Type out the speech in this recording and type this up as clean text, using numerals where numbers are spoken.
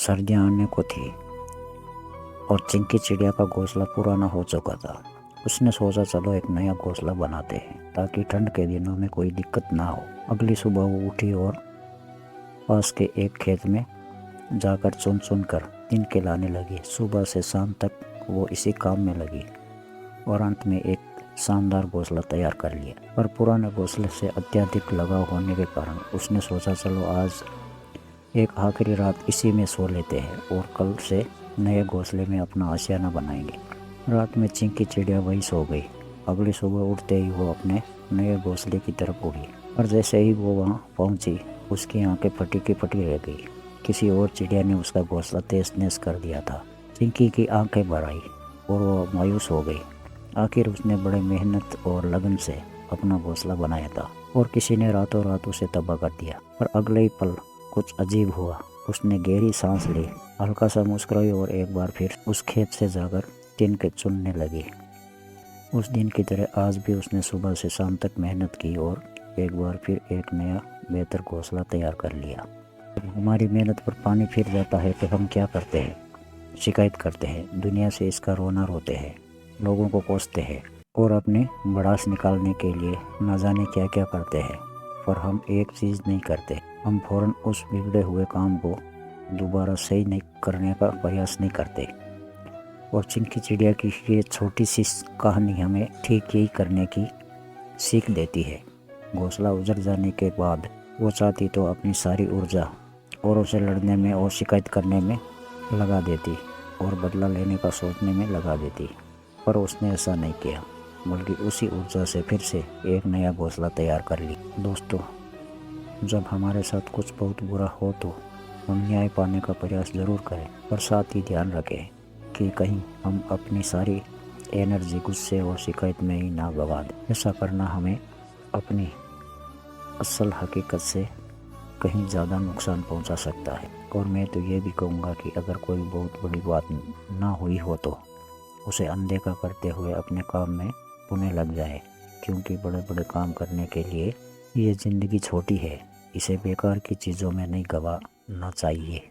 सर्दियाँ आने को थी और चिंकी चिड़िया का घोंसला पुराना हो चुका था। उसने सोचा चलो एक नया घोंसला बनाते हैं ताकि ठंड के दिनों में कोई दिक्कत ना हो। अगली सुबह वो उठी और पास के एक खेत में जाकर चुन चुन कर तिनके लाने लगी। सुबह से शाम तक वो इसी काम में लगी और अंत में एक शानदार घोंसला तैयार कर लिया। पर पुराने घोंसले से अत्यधिक लगाव होने के कारण उसने सोचा चलो आज एक आखिरी रात इसी में सो लेते हैं और कल से नए घोंसले में अपना आशियाना बनाएंगे। रात में चिंकी चिड़िया वही सो गई। अगली सुबह उठते ही वो अपने नए घोंसले की तरफ उड़ी और जैसे ही वो वहाँ पहुँची उसकी आंखें फटी की फटी रह गई। किसी और चिड़िया ने उसका घोंसला तहस नहस कर दिया था। चिंकी की आंखें भर आई और वो मायूस हो गई। आखिर उसने बड़े मेहनत और लगन से अपना घोंसला बनाया था और किसी ने रातों रात उसे तबाह कर दिया। पर अगले ही पल कुछ अजीब हुआ। उसने गहरी सांस ली, हल्का सा मुस्कुराई और एक बार फिर उस खेत से जाकर तिनके चुनने लगी। उस दिन की तरह आज भी उसने सुबह से शाम तक मेहनत की और एक बार फिर एक नया बेहतर घोंसला तैयार कर लिया। हमारी मेहनत पर पानी फिर जाता है तो हम क्या करते हैं? शिकायत करते हैं, दुनिया से इसका रोना रोते हैं, लोगों को कोसते हैं और अपनी भड़ास निकालने के लिए न जाने क्या क्या करते हैं। पर हम एक चीज़ नहीं करते, हम फौरन उस बिगड़े हुए काम को दोबारा सही नहीं करने का प्रयास नहीं करते। और चिंकी चिड़िया की ये छोटी सी कहानी हमें ठीक यही करने की सीख देती है। घोंसला उजड़ जाने के बाद वो चाहती तो अपनी सारी ऊर्जा औरों से लड़ने में और शिकायत करने में लगा देती और बदला लेने का सोचने में लगा देती, पर उसने ऐसा नहीं किया, बल्कि उसी ऊर्जा से फिर से एक नया घोंसला तैयार कर ली। दोस्तों, जब हमारे साथ कुछ बहुत बुरा हो तो हम न्याय पाने का प्रयास ज़रूर करें, पर साथ ही ध्यान रखें कि कहीं हम अपनी सारी एनर्जी गुस्से और शिकायत में ही ना गवा दें। ऐसा करना हमें अपनी असल हकीकत से कहीं ज़्यादा नुकसान पहुंचा सकता है। और मैं तो ये भी कहूँगा कि अगर कोई बहुत बड़ी बात ना हुई हो तो उसे अनदेखा करते हुए अपने काम में पुणे लग जाए, क्योंकि बड़े बड़े काम करने के लिए ये ज़िंदगी छोटी है, इसे बेकार की चीज़ों में नहीं गवाना चाहिए।